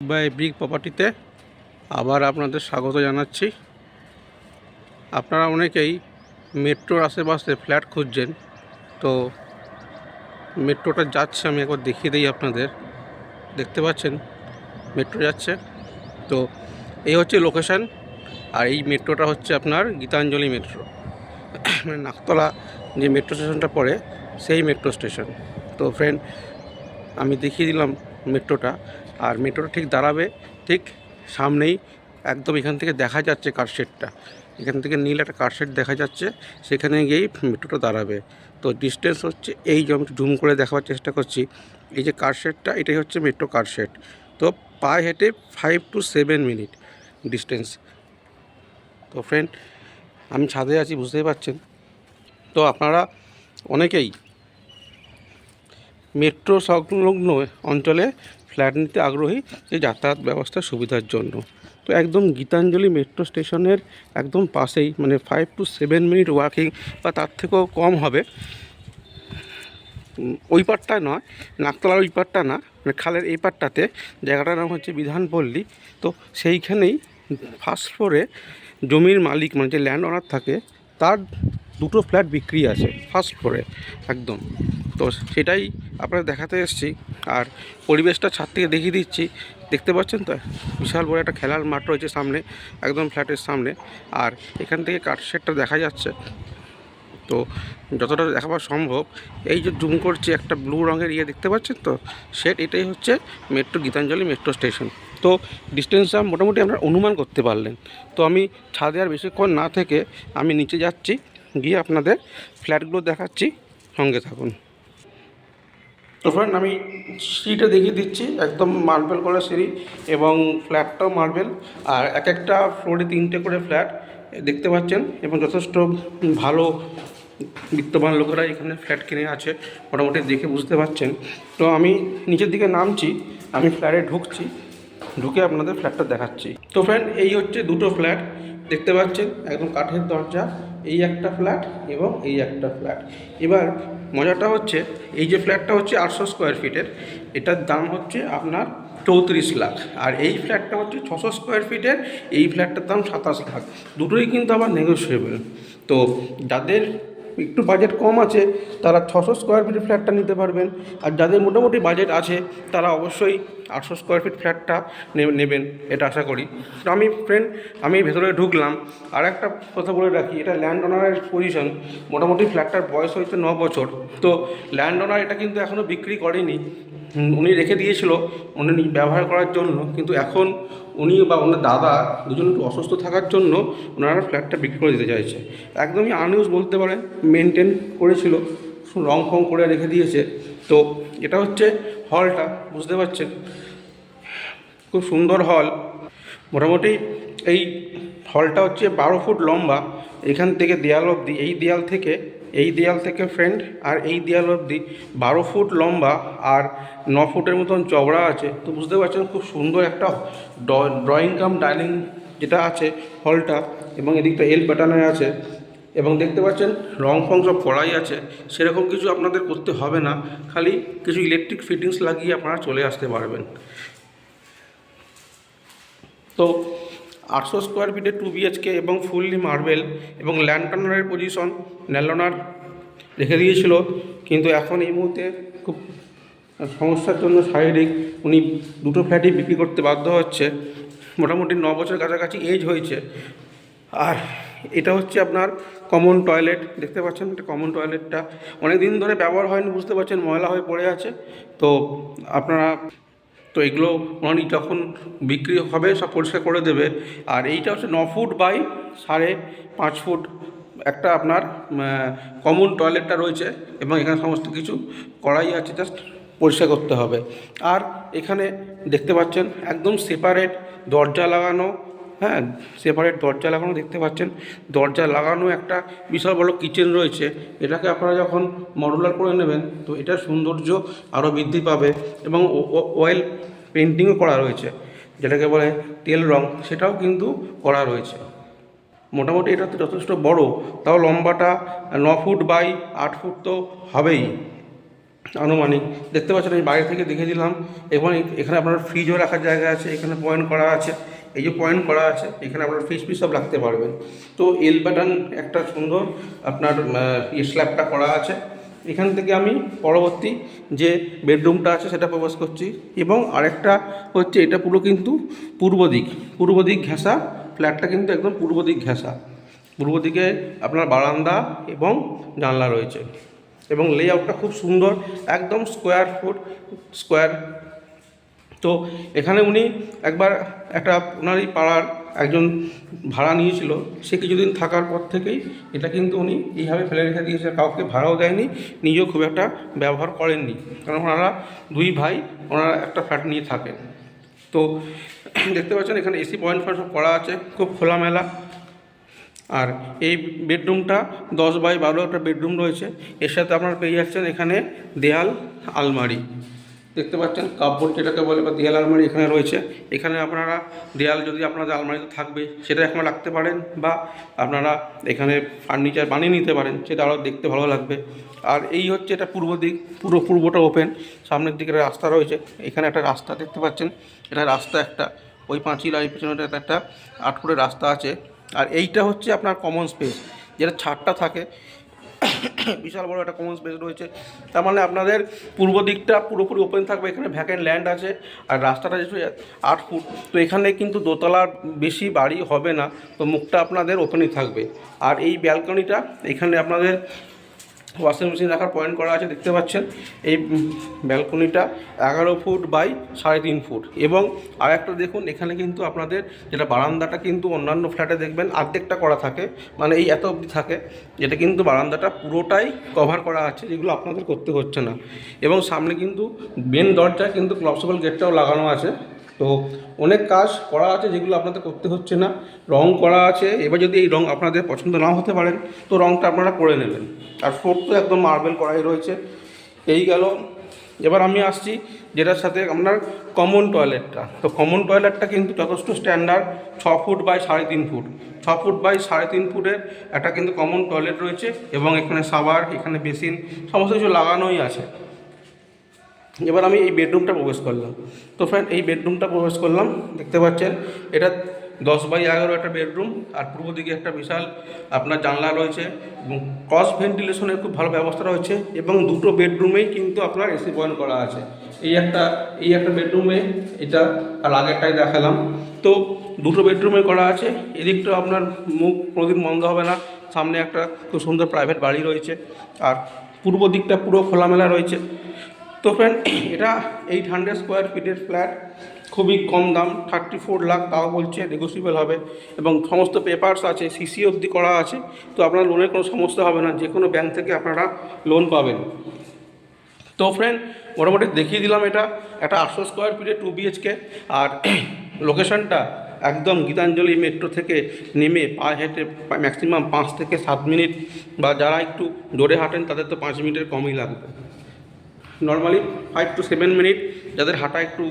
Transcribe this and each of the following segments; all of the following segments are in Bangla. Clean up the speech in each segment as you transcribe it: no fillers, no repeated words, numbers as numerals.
বাই ব্রিক প্রপার্টিতে আবার আপনাদের স্বাগত জানাচ্ছি। আপনারা অনেকেই মেট্রোর আশেপাশে ফ্ল্যাট খুঁজছেন, তো মেট্রোটা যাচ্ছে, আমি একবার দেখিয়ে দিই আপনাদের। দেখতে পাচ্ছেন মেট্রো যাচ্ছে, তো এই হচ্ছে লোকেশান। আর এই মেট্রোটা হচ্ছে আপনার গীতাঞ্জলি মেট্রো, মানে নাকতলা যে মেট্রো স্টেশনটা পড়ে সেই মেট্রো স্টেশন। তো ফ্রেন্ড, আমি দেখিয়ে দিলাম মেট্রোটা। আর মেট্রোটা ঠিক দাঁড়াবে ঠিক সামনেই, একদম এখান থেকে দেখা যাচ্ছে কারশেডটা, এখান থেকে নীল একটা কারশেড দেখা যাচ্ছে, সেখানে গিয়েই মেট্রোটা দাঁড়াবে। তো ডিস্টেন্স হচ্ছে এই যে আমি জুম করে দেখাবার চেষ্টা করছি, এই যে কারশেডটা, এটাই হচ্ছে মেট্রো কারশেড। তো পায়ে হেঁটে 5 to 7 মিনিট ডিস্টেন্স। তো ফ্রেন্ড, আমি ছাদে আছি, বুঝতেই পারছেন। তো আপনারা অনেকেই মেট্রো সংলগ্ন অঞ্চলে ফ্ল্যাট নিতে আগ্রহী, যে যাতায়াত ব্যবস্থার সুবিধার জন্য। তো একদম গীতাঞ্জলি মেট্রো স্টেশনের একদম পাশেই, মানে 5 to 7 মিনিট ওয়াকিং বা তার থেকেও কম হবে। ওই পারটায় নয়, নাকতলার ওই পারটা না, মানে খালের এই পারটাতে জায়গাটার নাম হচ্ছে বিধানপল্লী। তো সেইখানেই ফার্স্ট ফ্লোরে জমির মালিক, মানে যে ল্যান্ড ওনার থাকে, তার দুটো ফ্ল্যাট বিক্রি আছে ফার্স্ট ফ্লোরে একদম। তো সেটাই আপনাদের দেখাতে এসেছি। আর পরিবেশটা ছাদ থেকে দেখিয়ে দিচ্ছি। দেখতে পাচ্ছেন তো, বিশাল বড় একটা খেলার মাঠ রয়েছে সামনে, একদম ফ্ল্যাটের সামনে। আর এখান থেকে কাঠশেডটা দেখা যাচ্ছে। তো যতটা দেখাবার সম্ভব, এই যে জুম করছি, একটা ব্লু রঙের দেখতে পাচ্ছেন তো, সেট এটাই হচ্ছে মেট্রো গীতাঞ্জলি মেট্রো স্টেশন। তো ডিস্টেন্সটা মোটামুটি আপনারা অনুমান করতে পারলেন। তো আমি ছাদে আর বেশিক্ষণ না থেকে আমি নিচে যাচ্ছি, গিয়ে আপনাদের ফ্ল্যাটগুলো দেখাচ্ছি, সঙ্গে থাকুন। তো ফ্রেন্ড, আমি সিঁড়িটা দেখিয়ে দিচ্ছি, একদম মার্বেল করা সিঁড়ি, এবং ফ্ল্যাটটাও মার্বেল। আর এক একটা ফ্লোরে 3টে করে ফ্ল্যাট দেখতে পাচ্ছেন, এবং যথেষ্ট ভালো বিত্তবান লোকেরা এখানে ফ্ল্যাট কিনে আছে, মোটামুটি দেখে বুঝতে পারছেন। তো আমি নিচের দিকে নামছি, আমি ফ্ল্যাটে ঢুকছি, ঢুকে আপনাদের ফ্ল্যাটটা দেখাচ্ছি। তো ফ্রেন্ড, এই হচ্ছে দুটো ফ্ল্যাট দেখতে পাচ্ছেন, একদম কাঠের দরজা। এই একটা ফ্ল্যাট এবং এই একটা ফ্ল্যাট। এবার মজাটা হচ্ছে, এই যে ফ্ল্যাটটা হচ্ছে 800 স্কোয়ার ফিটের, এটার দাম হচ্ছে আপনার 34 লাখ। আর এই ফ্ল্যাটটা হচ্ছে 600 স্কোয়ার ফিটের, এই ফ্ল্যাটটার দাম 27 লাখ। দুটোই কিন্তু আবার নেগোশিয়েবল। তো যাদের একটু বাজেট কম আছে, তারা 600 স্কোয়ার ফিটের ফ্ল্যাটটা নিতে পারবেন। আর যাদের মোটামুটি বাজেট আছে, তারা অবশ্যই 800 স্কোয়ার ফিট ফ্ল্যাটটা নেবেন, এটা আশা করি। তো আমি ভেতরে ঢুকলাম। আর একটা কথা বলে রাখি, এটা ল্যান্ড ওনারের পজিশন। মোটামুটি ফ্ল্যাটটার বয়স হয়েছে 9 বছর। তো ল্যান্ড ওনার এটা কিন্তু এখনও বিক্রি করেনি, উনি রেখে দিয়েছিল উনি ব্যবহার করার জন্য। কিন্তু এখন উনি বা ওনার দাদা দুজন একটু অসুস্থ থাকার জন্য ওনারা ফ্ল্যাটটা বিক্রি করে দিতে চাইছে। একদমই আনইউজ বলতে পারেন, মেনটেন করেছিল, রং ফং করে রেখে দিয়েছে। তো এটা হচ্ছে হলটা, বুঝতে পারছেন, খুব সুন্দর হল। মোটামুটি এই হলটা হচ্ছে 12 ফুট লম্বা, এখান থেকে দেয়াল অবধি, এই দেয়াল থেকে ফ্রেন্ড, আর এই দেয়াল অবধি 12 ফুট লম্বা আর 9 ফুটের মতন চওড়া আছে। তো বুঝতে পারছেন, খুব সুন্দর একটা ড্রয়িং কাম ডাইনিং যেটা আছে হলটা, এবং এদিকটা এল প্যাটার্নের আছে। এবং দেখতে পাচ্ছেন রং ফং সব করাই আছে, সেরকম কিছু আপনাদের করতে হবে না, খালি কিছু ইলেকট্রিক ফিটিংস লাগিয়ে আপনারা চলে আসতে পারবেন। তো 800 স্কোয়ার ফিটে 2 BHK এবং ফুললি মার্বেল, এবং ল্যান্ড ওনারের পজিশন ল্যান্ড রেখে দিয়েছিল, কিন্তু এখন এই মুহূর্তে খুব সমস্যার জন্য শারীরিক উনি দুটো ফ্ল্যাটই বিক্রি করতে বাধ্য হচ্ছে। মোটামুটি 9 বছর কাছাকাছি এজ হয়েছে। আর এটা হচ্ছে আপনার কমন টয়লেট, দেখতে পাচ্ছেন, এটা কমন টয়লেটটা অনেক দিন ধরে ব্যবহার হয়নি, বুঝতে পারছেন, ময়লা হয়ে পড়ে আছে। তো আপনারা, তো এগুলো উনি যখন বিক্রি হবে সব পরিষ্কার করে দেবে। আর এইটা হচ্ছে 9 ফুট বাই 5.5 ফুট একটা আপনার কমন টয়লেটটা রয়েছে, এবং এখানে সমস্ত কিছু করাই আছে, জাস্ট পরিষ্কার করতে হবে। আর এখানে দেখতে পাচ্ছেন একদম সেপারেট দরজা লাগানো, হ্যাঁ, সেপারেট দরজা লাগানো, দেখতে পাচ্ছেন দরজা লাগানো একটা বিশাল বড় কিচেন রয়েছে। এটাকে আপনারা যখন মডুলার করে নেবেন, তো এটার সৌন্দর্য আরও বৃদ্ধি পাবে। এবং অয়েল পেন্টিংও করা রয়েছে, যেটাকে বলে তেল রং, সেটাও কিন্তু করা রয়েছে। মোটামুটি এটা তো যথেষ্ট বড়, তাও লম্বাটা 9 ফুট বাই 8 ফুট তো হবেই। আনুমানিক দেখতে পাচ্ছেন, আমি বাইরে থেকে দেখে দিলাম। এবং এখানে আপনার ফ্রিজও রাখার জায়গা আছে, এখানে পয়েন্ট করা আছে, এই যে পয়েন্ট করা আছে এখানে আপনার ফ্রিজ সব রাখতে পারবেন। তো এল প্যাটার্ন একটা সুন্দর আপনার স্ল্যাবটা করা আছে। এখান থেকে আমি পরবর্তী যে বেডরুমটা আছে সেটা প্রবেশ করছি। এবং আরেকটা হচ্ছে এটা পুরো কিন্তু পূর্ব দিক ঘেঁষা, ফ্ল্যাটটা কিন্তু একদম পূর্ব দিক ঘেঁষা। পূর্ব দিকে আপনার বারান্দা এবং জানলা রয়েছে এবং লেআউটটা খুব সুন্দর, একদম স্কোয়ার। তো এখানে উনি একবার একটা ওনারই পাড়ার একজন ভাড়া নিয়েছিল, সে কিছুদিন থাকার পর থেকেই এটা কিন্তু উনি এইভাবে ফেলে রেখে দিয়েছে, কাউকে ভাড়াও দেয়নি, নিজেও খুব একটা ব্যবহার করেননি, কারণ ওনারা দুই ভাই ওনারা একটা ফ্ল্যাট নিয়ে থাকেন। তো দেখতে পাচ্ছেন এখানে এসি পয়েন্ট সব করা আছে, খুব খোলামেলা। আর এই বেডরুমটা 10x12 একটা বেডরুম রয়েছে। এর সাথে আপনারা পেয়ে যাচ্ছেন এখানে দেয়াল আলমারি, দেখতে পাচ্ছেন কাপড় যেটাকে বলে বা দেয়াল আলমারি এখানে রয়েছে। এখানে আপনারা দেয়াল যদি আপনাদের আলমারিতে থাকবে সেটা এখানে রাখতে পারেন, বা আপনারা এখানে ফার্নিচার বানিয়ে নিতে পারেন, সেটা আরও দেখতে ভালো লাগবে। আর এই হচ্ছে এটা পূর্ব দিক, পূর্বটা ওপেন, সামনের দিকে রাস্তা রয়েছে। এখানে একটা রাস্তা দেখতে পাচ্ছেন, এটা রাস্তা একটা, ওই পাঁচিল আর পিছনে একটা 8 ফুটের রাস্তা আছে। আর এইটা হচ্ছে আপনার কমন স্পেস, যেটা ছাদটা থাকে, বিশাল বড় একটা কমন স্পেস রয়েছে। তার মানে আপনাদের পূর্ব দিকটা পুরোপুরি ওপেন থাকবে, এখানে ভ্যাকেন্ট ল্যান্ড আছে। আর রাস্তাটা যেহেতু 8 ফুট, তো এখানে কিন্তু দোতলার বেশি বাড়ি হবে না, তো মুখটা আপনাদের ওপেনই থাকবে। আর এই ব্যালকনিটা, এখানে আপনাদের ওয়াশিং মেশিন রাখার পয়েন্ট করা আছে, দেখতে পাচ্ছেন। এই ব্যালকনিটা 11 ফুট বাই 3.5 ফুট। এবং আর একটা দেখুন, এখানে কিন্তু আপনাদের যেটা বারান্দাটা কিন্তু অন্যান্য ফ্ল্যাটে দেখবেন অর্ধেকটা করা থাকে, মানে এই এত অবধি থাকে, যেটা কিন্তু বারান্দাটা পুরোটাই কভার করা আছে, যেগুলো আপনাদের করতে হচ্ছে না। এবং সামনে কিন্তু মেন দরজায় কিন্তু ক্লপসিবল গেটটাও লাগানো আছে। তো অনেক কাজ করা আছে যেগুলো আপনাদের করতে হচ্ছে না, রং করা আছে। এবার যদি এই রং আপনাদের পছন্দ নাও হতে পারেন, তো রংটা আপনারা করে নেবেন। আর ফ্লোর তো একদম মার্বেল করাই রয়েছে। এই গেল। এবার আমি আসছি যেটার সাথে আপনার কমন টয়লেটটা। তো কমন টয়লেটটা কিন্তু যথেষ্ট standard, 6 foot by 3.5 foot, 6 foot by 3.5 ফুটের একটা কিন্তু কমন টয়লেট রয়েছে। এবং এখানে সাবার, এখানে বেসিন, সমস্ত কিছু লাগানোই আছে। এবার আমি এই বেডরুমটা প্রবেশ করলাম। তো ফ্রেন্ড, এই বেডরুমটা প্রবেশ করলাম, দেখতে পাচ্ছেন এটা 10x11 একটা বেডরুম। আর পূর্ব দিকে একটা বিশাল আপনার জানলা রয়েছে এবং ক্রস ভেন্টিলেশনের খুব ভালো ব্যবস্থা রয়েছে। এবং দুটো বেডরুমেই কিন্তু আপনার এসি পয়েন্ট করা আছে। এই একটা বেডরুমে এটা, আর আগেরটাই দেখালাম। তো দুটো বেডরুমে করা আছে। এদিকটা আপনার মুখ কোনোদিন বন্ধ হবে না, সামনে একটা খুব সুন্দর প্রাইভেট বাড়ি রয়েছে। আর পূর্ব দিকটা পুরো খোলামেলা রয়েছে। তো ফ্রেন্ড, এটা 800 স্কোয়ার ফিটের ফ্ল্যাট, খুবই কম দাম, 34 লাখ, তাও বলছে নেগোসিয়েবল হবে। এবং সমস্ত পেপারস আছে, সিসি অবধি করা আছে। তো আপনার লোনের কোনো সমস্যা হবে না, যে কোনো ব্যাংক থেকে আপনারা লোন পাবেন। তো ফ্রেন্ড, মোটামুটি দেখিয়ে দিলাম এটা একটা 800 স্কোয়ার ফিটের 2 BHK। আর লোকেশনটা একদম গীতাঞ্জলি মেট্রো থেকে নেমে পায়ে হেঁটে ম্যাক্সিমাম 5 থেকে 7 মিনিট, বা যারা একটু জোরে হাঁটেন তাদের তো 5 মিনিটের কমই লাগবে। নর্মালি 5 to 7 মিনিট, যাদের হাঁটা একটু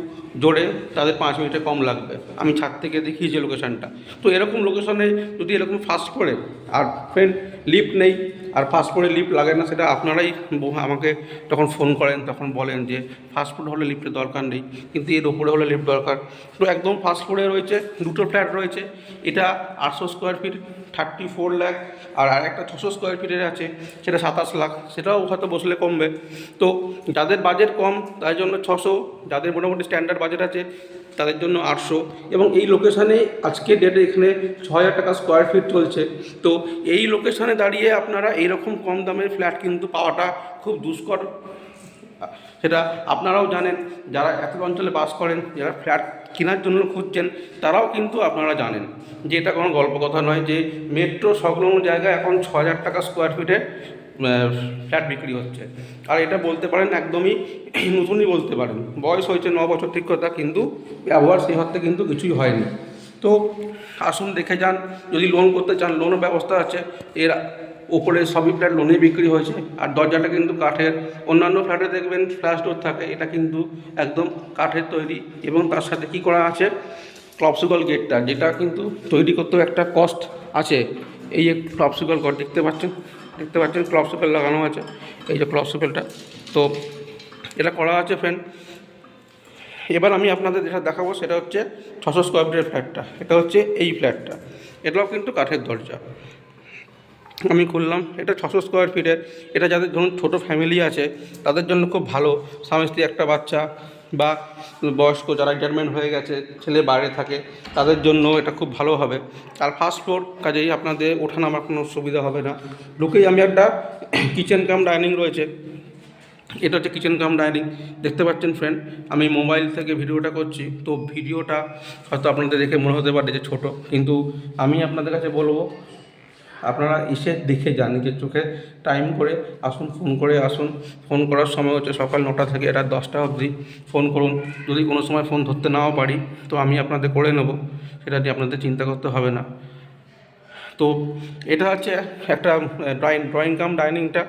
জোরে তাদের 5 মিনিটে কম লাগবে। আমি ছাদ থেকে দেখিয়েছি লোকেশানটা। তো এরকম লোকেশনে যদি এরকম ফাস্ট করে, আর ফ্রেন্ড লিফট নেই, আর ফাস্ট ফুডে লিফট লাগে না, সেটা আপনারাই আমাকে যখন ফোন করেন তখন বলেন যে ফাস্ট ফুড হলে লিফটের দরকার নেই, কিন্তু এর ওপরে হলে লিফট দরকার। তো একদম ফাস্ট ফুডে রয়েছে, দুটো ফ্ল্যাট রয়েছে। এটা 800 স্কোয়ার ফিট, 34 লাখ। আর আরেকটা 600 স্কোয়ার ফিটের আছে, সেটা 27 লাখ, সেটাও হয়তো বসলে কমবে। তো যাদের বাজেট কম তাদের জন্য 600, যাদের মোটামুটি স্ট্যান্ডার্ড বাজেট আছে তাদের জন্য 800। এবং এই লোকেশানে আজকের ডেটে এখানে 6,000 টাকা স্কোয়ার ফিট চলছে। তো এই লোকেশানে দাঁড়িয়ে আপনারা এইরকম কম দামের ফ্ল্যাট কিন্তু পাওয়াটা খুব দুষ্কর, সেটা আপনারাও জানেন। যারা এত অঞ্চলে বাস করেন, যারা ফ্ল্যাট কেনার জন্য খুঁজছেন, তারাও কিন্তু আপনারা জানেন যে এটা কোনো গল্প কথা নয়, যে মেট্রো সংলগ্ন জায়গায় এখন 6,000 টাকা স্কোয়ার ফিটে ফ্ল্যাট বিক্রি হচ্ছে। আর এটা বলতে পারেন একদমই নতুনই বলতে পারেন, বয়স হয়েছে 9 বছর ঠিক কথা, কিন্তু ব্যবহার সেই হাতে কিন্তু কিছুই হয়নি। তো আসুন দেখে যান। যদি লোন করতে চান, লোনের ব্যবস্থা আছে। এর ওপরে সবই ফ্ল্যাট লোনে বিক্রি হয়েছে। আর দরজাটা কিন্তু কাঠের, অন্যান্য ফ্ল্যাটে দেখবেন ফ্ল্যাশ ডোর থাকে, এটা কিন্তু একদম কাঠের তৈরি। এবং তার সাথে কি করা আছে, ক্লপসিবল গেটটা, যেটা কিন্তু তৈরি করতেও একটা কস্ট আছে। এই যে ক্লপসিবল ঘর দেখতে পাচ্ছেন, ক্লপসিবল লাগানো আছে, এই যে ক্লপসিবলটা। তো এটা করা আছে ফ্রেন্ড। এবার আমি আপনাদের যেটা দেখাবো সেটা হচ্ছে 600 স্কোয়ার ফিটের ফ্ল্যাটটা। এটা হচ্ছে এই ফ্ল্যাটটা, এটাও কিন্তু কাঠের দরজা। আমি খুললাম, এটা 600 স্কোয়ার ফিটের। এটা যাদের ধরুন ছোটো ফ্যামিলি আছে তাদের জন্য খুব ভালো, স্বামী স্ত্রী একটা বাচ্চা বা বয়স্ক যারা রিটায়ারমেন্ট হয়ে গেছে, ছেলে বাইরে থাকে, তাদের জন্য এটা খুব ভালো হবে। আর ফার্স্ট ফ্লোর, কাজেই আপনাদের ওঠানামার কোনো সুবিধা হবে না। ঢুকেই আমি একটা কিচেন কাম ডাইনিং রয়েছে, এটা হচ্ছে কিচেন কাম ডাইনিং। দেখতে পাচ্ছেন ফ্রেন্ড, আমি মোবাইল থেকে ভিডিওটা করছি, তো ভিডিওটা হয়তো আপনাদের দেখে মনে হতে পারে যে ছোটো, কিন্তু আমি আপনাদের কাছে বলবো আপনারা এসে দেখে যান, নিজের চোখে টাইম করে আসুন, ফোন করে আসুন। ফোন করার সময় হচ্ছে সকাল 9টা থেকে রাত 10টা অবধি ফোন করুন। যদি কোনো সময় ফোন ধরতে নাও পারি তো আমি আপনাদের করে নেব, সেটা নিয়ে আপনাদের চিন্তা করতে হবে না। তো এটা হচ্ছে একটা ড্রয়িং কাম ডাইনিংটা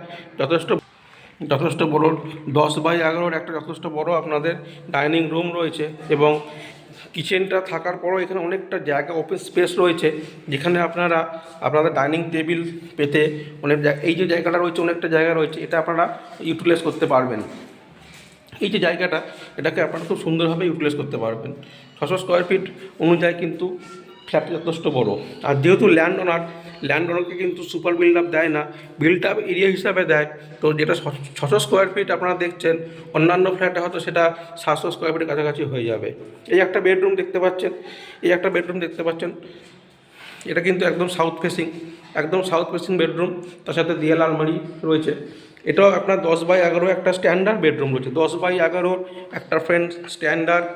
যথেষ্ট বড়, 10x11 একটা যথেষ্ট বড় আপনাদের ডাইনিং রুম রয়েছে। এবং কিচেনটা থাকার পরও এখানে অনেকটা জায়গা, ওপেন স্পেস রয়েছে, যেখানে আপনারা আপনাদের ডাইনিং টেবিল পেতে অনেক এই যে জায়গাটা রয়েছে, অনেকটা জায়গা রয়েছে, এটা আপনারা ইউটিলাইজ করতে পারবেন। এই যে জায়গাটা, এটাকে আপনারা খুব সুন্দরভাবে ইউটিলাইজ করতে পারবেন। 600 স্কোয়ার ফিট অনুযায়ী কিন্তু ফ্ল্যাট যথেষ্ট বড়। আর যেহেতু ল্যান্ড ওনারকে কিন্তু সুপার বিল্ড আপ দেয় না, বিল্ড আপ এরিয়া হিসাবে দেয়। তো যেটা 600 স্কোয়ার ফিট আপনারা দেখছেন, অন্যান্য ফ্ল্যাটে হয়তো সেটা 700 স্কোয়ার ফিটের কাছাকাছি হয়ে যাবে। এই একটা বেডরুম দেখতে পাচ্ছেন, এটা কিন্তু একদম সাউথ ফেসিং বেডরুম, তার সাথে দেয়াল আলমারি রয়েছে। এটাও আপনার 10x11 একটা স্ট্যান্ডার্ড বেডরুম রয়েছে, 10x11 একটা ফ্রেন্ড স্ট্যান্ডার্ড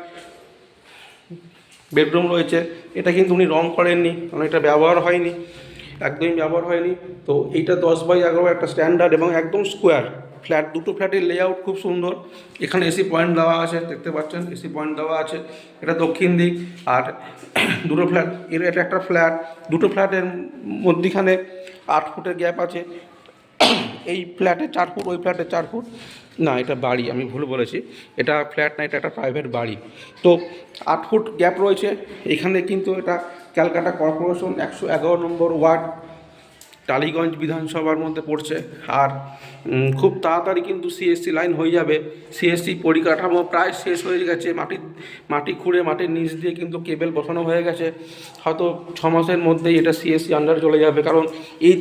বেডরুম রয়েছে। এটা কিন্তু উনি রং করেননি, কারণ এটা একদমই ব্যবহার হয়নি। তো এইটা 10x11 একটা স্ট্যান্ডার্ড এবং একদম স্কোয়ার ফ্ল্যাট। দুটো ফ্ল্যাটের লেআউট খুব সুন্দর। এখানে এসি পয়েন্ট দেওয়া আছে, দেখতে পাচ্ছেন এসি পয়েন্ট দেওয়া আছে। এটা দক্ষিণ দিক। আর দুটো ফ্ল্যাট, এটা একটা ফ্ল্যাট, দুটো ফ্ল্যাটের মধ্যিখানে 8 ফুটের গ্যাপ আছে। এই ফ্ল্যাটে 4 ফুট, ওই ফ্ল্যাটে 4 ফুট। না, এটা বাড়ি, আমি ভুল বলেছি, এটা ফ্ল্যাট না, এটা একটা প্রাইভেট বাড়ি। তো 8 ফুট গ্যাপ রয়েছে এখানে। কিন্তু এটা ক্যালকাটা কর্পোরেশন 111 নম্বর ওয়ার্ড, টালিগঞ্জ বিধানসভার মধ্যে পড়ছে। আর খুব তাড়াতাড়ি কিন্তু সিএসসি লাইন হয়ে যাবে। সিএসসি পরিকাঠামো প্রায় শেষ হয়ে গেছে, মাটি খুঁড়ে মাটির নিচ দিয়ে কিন্তু কেবেল বসানো হয়ে গেছে। হয়তো 6 মাসের মধ্যেই এটা সিএসসি আন্ডারে চলে যাবে, কারণ এই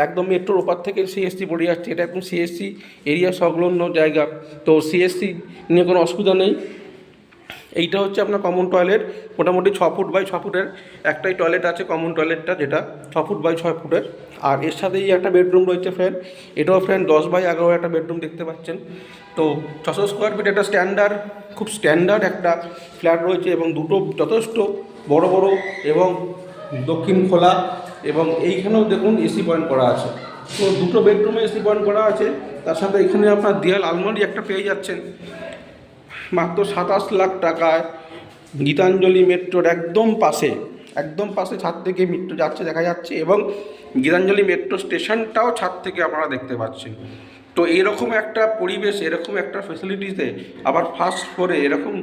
একদম মেট্রোর ওপার থেকে সিএসসি পড়ে যাচ্ছে। এটা একদম সিএসসি এরিয়া সংলগ্ন জায়গা, তো সিএসসি নিয়ে কোনো অসুবিধা নেই। এইটা হচ্ছে আপনার কমন টয়লেট, মোটামুটি 6 ফুট বাই 6 ফুটের একটাই টয়লেট আছে, কমন টয়লেটটা, যেটা 6 ফুট বাই 6 ফুটের। আর এর সাথেই একটা বেডরুম রয়েছে ফ্রেন্ড, এটাও ফ্রেন্ড 10x11 একটা বেডরুম দেখতে পাচ্ছেন। তো 600 স্কোয়ার ফিট একটা খুব স্ট্যান্ডার্ড একটা ফ্ল্যাট রয়েছে, এবং দুটো যথেষ্ট বড় এবং দক্ষিণ খোলা। এবং এইখানেও দেখুন এসি পয়েন্ট করা আছে। তো দুটো বেডরুমে এসি পয়েন্ট করা আছে, তার সাথে এখানে আপনার দেয়াল আলমারি একটা পেয়ে যাচ্ছেন মাত্র 27 লাখ টাকায়। গীতাঞ্জলি মেট্রোর একদম পাশে ছাদ থেকে মেট্রো যাচ্ছে দেখা যাচ্ছে, এবং গীতাঞ্জলি মেট্রো স্টেশনটাও ছাদ থেকে আপনারা দেখতে পাচ্ছেন। তো এরকম একটা পরিবেশ, এরকম একটা ফেসিলিটিসে আবার ফার্স্ট ফ্লোরে এরকম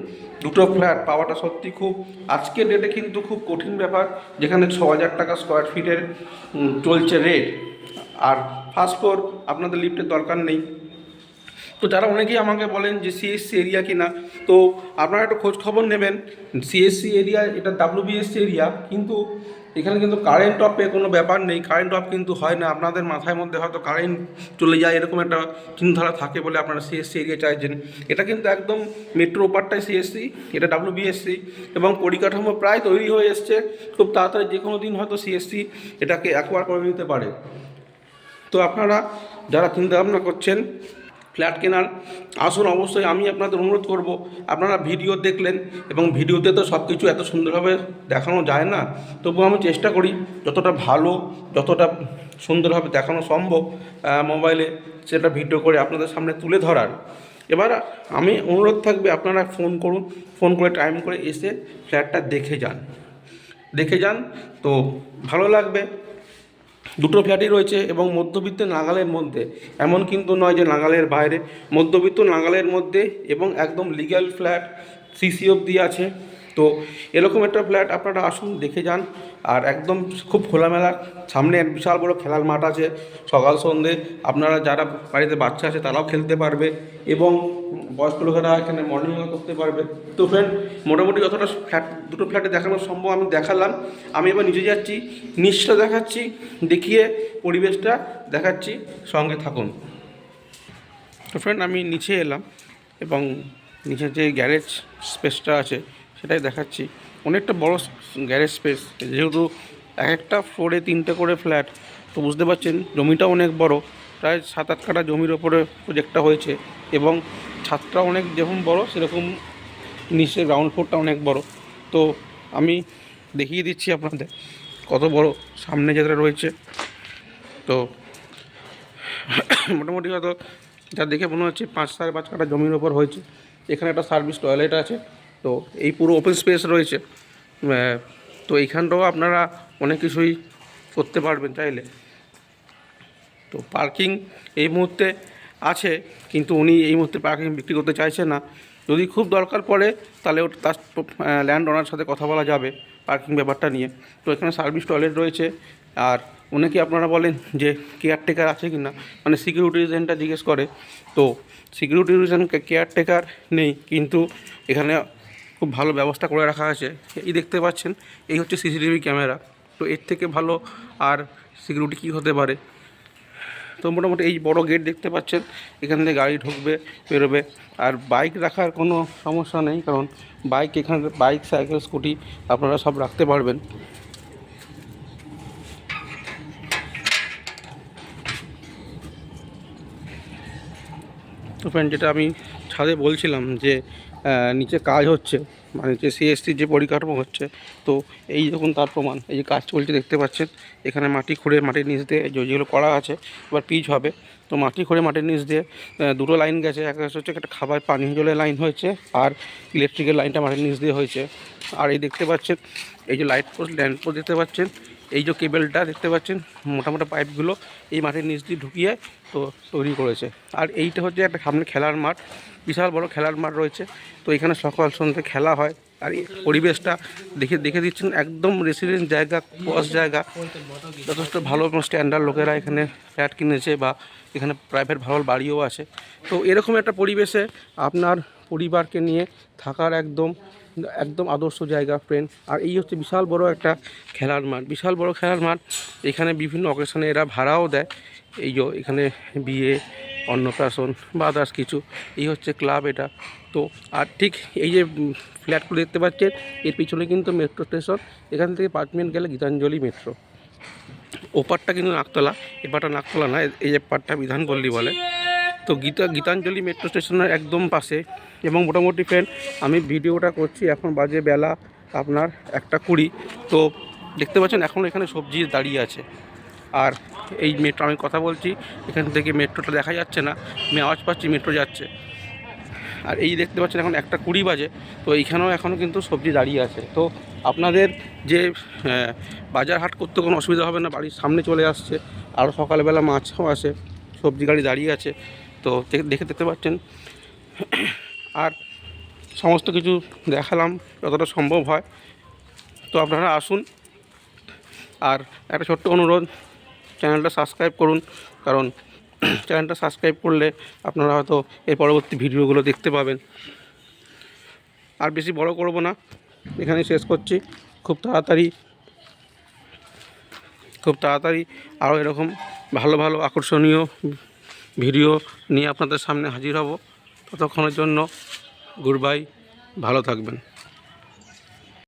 দুটো ফ্ল্যাট পাওয়াটা সত্যি খুব, আজকের ডেটে কিন্তু খুব কঠিন ব্যাপার, যেখানে 6,000 টাকা স্কোয়ার ফিটের চলছে রেট। আর ফার্স্ট ফ্লোর আপনাদের লিফটের দরকার নেই। তো যারা অনেকেই আমাকে বলেন যে সিএসসি এরিয়া কিনা, তো আপনারা একটু খোঁজ খবর নেবেন। সিএসসি এরিয়া, এটা ডাব্লিউবিএসসি এরিয়া, কিন্তু এখানে কিন্তু কারেন্ট অফে কোনো ব্যাপার নেই, কারেন্ট অফ কিন্তু হয় না। আপনাদের মাথার মধ্যে হয়তো কারেন্ট চলে যায় এরকম একটা চিন্তাধারা থাকে বলে আপনারা সিএসসি এরিয়া চাইছেন। এটা কিন্তু একদম মেট্রো ওপারটাই সিএসসি, এটা ডাব্লিউবিএসসি, এবং পরিকাঠামো প্রায় তৈরি হয়ে এসছে। খুব তাড়াতাড়ি যে কোনো দিন হয়তো সিএসসি এটাকে অ্যাকোয়ার করে নিতে পারে। তো আপনারা যারা চিন্তাভাবনা করছেন ফ্ল্যাট কেনার, আসুন। অবশ্যই আমি আপনাদের অনুরোধ করব, আপনারা ভিডিও দেখলেন, এবং ভিডিওতে তো সব কিছু এত সুন্দরভাবে দেখানো যায় না, তবুও আমি চেষ্টা করি যতটা ভালো, যতটা সুন্দরভাবে দেখানো সম্ভব মোবাইলে, সেটা ভিডিও করে আপনাদের সামনে তুলে ধরার। এবার আমি অনুরোধ থাকবে, আপনারা ফোন করে টাইম করে এসে ফ্ল্যাটটা দেখে যান, তো ভালো লাগবে। দুটো ফ্ল্যাটই রয়েছে এবং মধ্যবিত্ত নাগালের মধ্যে, এমন কিন্তু নয় যে নাগালের বাইরে, মধ্যবিত্ত নাগালের মধ্যে, এবং একদম লিগ্যাল ফ্ল্যাট, সিসি অবধি আছে। তো এরকম একটা ফ্ল্যাট আপনারা আসুন, দেখে যান। আর একদম খুব খোলামেলা, সামনে এক বিশাল বড় খেলার মাঠ আছে। সকাল সন্ধ্যে আপনারা যারা বাড়িতে বাচ্চা আছে তারাও খেলতে পারবে, এবং বয়স্ক লোকেরা এখানে মর্নিং ওয়াক করতে পারবে। তো ফ্রেন্ড, মোটামুটি যতটা ফ্ল্যাট, দুটো ফ্ল্যাটে দেখানো সম্ভব আমি দেখালাম। আমি এবার নিজে যাচ্ছি, নিচটা দেখাচ্ছি, দেখিয়ে পরিবেশটা দেখাচ্ছি, সঙ্গে থাকুন। তো ফ্রেন্ড, আমি নিচে এলাম এবং নিচে যে গ্যারেজ স্পেসটা আছে সেটাই দেখাচ্ছি। অনেকটা বড় গ্যারেজ স্পেস, যেহেতু এক একটা ফ্লোরে 3টে করে ফ্ল্যাট, তো বুঝতে পারছেন জমিটা অনেক বড়। প্রায় 7-8 কাঠা জমির ওপরে প্রজেক্টটা হয়েছে, এবং ছাদটা অনেক যেরকম বড় সেরকম নিচে গ্রাউন্ড ফ্লোরটা অনেক বড়। তো আমি দেখিয়ে দিচ্ছি আপনাদের কত বড় সামনে যেটা রয়েছে। তো মোটামুটি হয়তো যা দেখে মনে হচ্ছে 5-5.5 কাঠা জমির ওপর হয়েছে। এখানে একটা সার্ভিস টয়লেট আছে। তো এই পুরো ওপেন স্পেস রয়েছে। তো এইখানটাও আপনারা অনেক কিছুই করতে পারবেন চাইলে। তো পার্কিং এই মুহূর্তে আছে, কিন্তু উনি এই মুহূর্তে পার্কিং বিক্রি করতে চাইছেন না। যদি খুব দরকার পড়ে তাহলে তার ল্যান্ড ওনার সাথে কথা বলা যাবে পার্কিং ব্যাপারটা নিয়ে। তো এখানে সার্ভিস টয়লেট রয়েছে। আর অনেকে আপনারা বলেন যে কেয়ারটেকার আছে কি না, মানে সিকিউরিটি রিজনটা জিজ্ঞেস করে। তো সিকিউরিটি রিজন কেয়ারটেকার নেই, কিন্তু এখানে খুব ভালো ব্যবস্থা করে রাখা আছে। এই দেখতে পাচ্ছেন, এই হচ্ছে সিসিটিভি ক্যামেরা। তো এর থেকে ভালো আর সিকিউরিটি কী হতে পারে। তো মোটামুটি এই বড় গেট দেখতে পাচ্ছেন, এখান থেকে গাড়ি ঢুকবে বেরোবে। আর বাইক রাখার কোনো সমস্যা নেই, কারণ বাইক এখানে, বাইক সাইকেল স্কুটি আপনারা সব রাখতে পারবেন। তো ফ্রেন্ড, যেটা আমি ছাদে বলছিলাম যে নিচে কাজ হচ্ছে, মানে যে সিএসসির যে পরিকাঠামো হচ্ছে, তো এই যখন তার প্রমাণ, এই যে কাজ চলছে দেখতে পাচ্ছেন। এখানে মাটি খুঁড়ে মাটির নিচ দিয়ে যেগুলো করা আছে এবার পিচ হবে। তো মাটি খুঁড়ে মাটির নিচ দিয়ে দুটো লাইন গেছে। একটা হচ্ছে একটা খাবার পানীয় জলের লাইন হয়েছে, আর ইলেকট্রিকের লাইনটা মাটির নিচ দিয়ে হয়েছে। আর এই দেখতে পাচ্ছেন, এই যে লাইট পোস্ট, ল্যান্ড পোস্ট দেখতে পাচ্ছেন, এই যে কেবেলটা দেখতে পাচ্ছেন, মোটা পাইপগুলো এই মাটির নিচ দিয়ে ঢুকিয়ে তো তৈরি করেছে। আর এইটা হচ্ছে একটা সামনে খেলার মাঠ, বিশাল বড় খেলার মাঠ রয়েছে। তো এখানে সকাল সন্ধ্যে খেলা হয়। আর এই পরিবেশটা দেখে দিচ্ছেন, একদম রেসিডেন্ট জায়গা, পশ জায়গা, যথেষ্ট ভালো স্ট্যান্ডার্ড লোকেরা এখানে ফ্ল্যাট কিনেছে, বা এখানে প্রাইভেট ভালো বাড়িও আছে। তো এরকম একটা পরিবেশে আপনার পরিবারকে নিয়ে থাকার একদম আদর্শ জায়গা ফ্রেন্ড। আর এই হচ্ছে বিশাল বড় একটা খেলার মাঠ, বিশাল বড় খেলার মাঠ। এখানে বিভিন্ন অকেশনে এরা ভাড়াও দেয়। এই যে এখানে বিয়ে, অন্নপ্রাশন বা আদার্স কিছু, এই হচ্ছে ক্লাব এটা। তো আর ঠিক এই যে ফ্ল্যাটগুলো দেখতে পাচ্ছেন, এর পিছনে কিন্তু মেট্রো স্টেশন। এখান থেকে 5 মিনিট গেলে গীতাঞ্জলি মেট্রো। ওপারটা কিন্তু নাকতলা, এপারটা নাকতলা না, এই যে পারটা বিধানপল্লী বলে। তো গীতাঞ্জলি মেট্রো স্টেশনের একদম পাশে। এবং মোটামুটি ফ্রেন্ড, আমি ভিডিওটা করছি, এখন বাজে বেলা আপনার 1:20। তো দেখতে পাচ্ছেন এখন এখানে সবজি দাঁড়িয়ে আছে। আর এই মেট্রো, আমি কথা বলছি এখান থেকে মেট্রোটা দেখা যাচ্ছে না, আমি আওয়াজ পাচ্ছি মেট্রো যাচ্ছে। আর এই দেখতে পাচ্ছেন এখন 1:20 বাজে। তো এইখানেও এখনও কিন্তু সবজি দাঁড়িয়ে আছে। তো আপনাদের যে বাজার হাট করতে কোনো অসুবিধা হবে না, বাড়ির সামনে চলে আসছে। আরও সকালবেলা মাছও আসে, সবজি গাড়ি দাঁড়িয়ে আছে। তো দেখতে পাচ্ছেন। আর সমস্ত কিছু দেখালাম যতটা সম্ভব হয়। তো আপনারা আসুন। আর একটা ছোট্ট অনুরোধ, চ্যানেলটা সাবস্ক্রাইব করুন, কারণ চ্যানেলটা সাবস্ক্রাইব করলে আপনারা হয়তো এই পরবর্তী ভিডিওগুলো দেখতে পাবেন। আর বেশি বড় করব না, এখানেই শেষ করছি। খুব তাড়াতাড়ি আরও এরকম ভালো আকর্ষণীয় ভিডিও নিয়ে আপনাদের সামনে হাজির হব। ততক্ষণের জন্য গুড বাই, ভালো থাকবেন।